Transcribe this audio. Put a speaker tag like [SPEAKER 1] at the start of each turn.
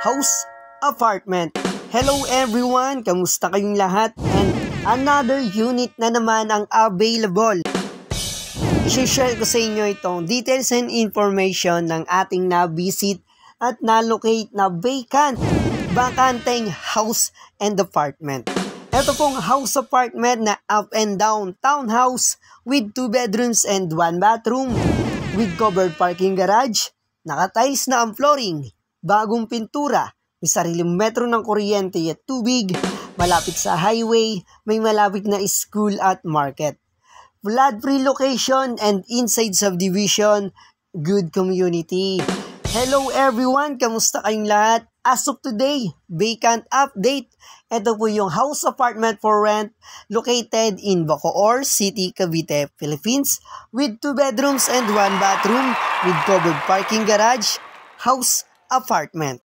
[SPEAKER 1] house, apartment. Hello everyone! Kamusta kayong lahat? And another unit na naman ang available. I-share ko sa inyo itong details and information ng ating na-visit at na-locate na vacant, bakanteng house and apartment. Ito pong house apartment na up and down townhouse with 2 bedrooms and 1 bathroom with covered parking garage, naka-tiles na ang flooring, bagong pintura, may sariling metro ng kuryente at tubig, malapit sa highway, may malapit na school at market. Flood-free location and inside subdivision, good community. Hello everyone! Kamusta kayong lahat? As of today, vacant update. Ito po yung house apartment for rent located in Bacoor City, Cavite, Philippines with 2 bedrooms and 1 bathroom with covered parking garage, house apartment.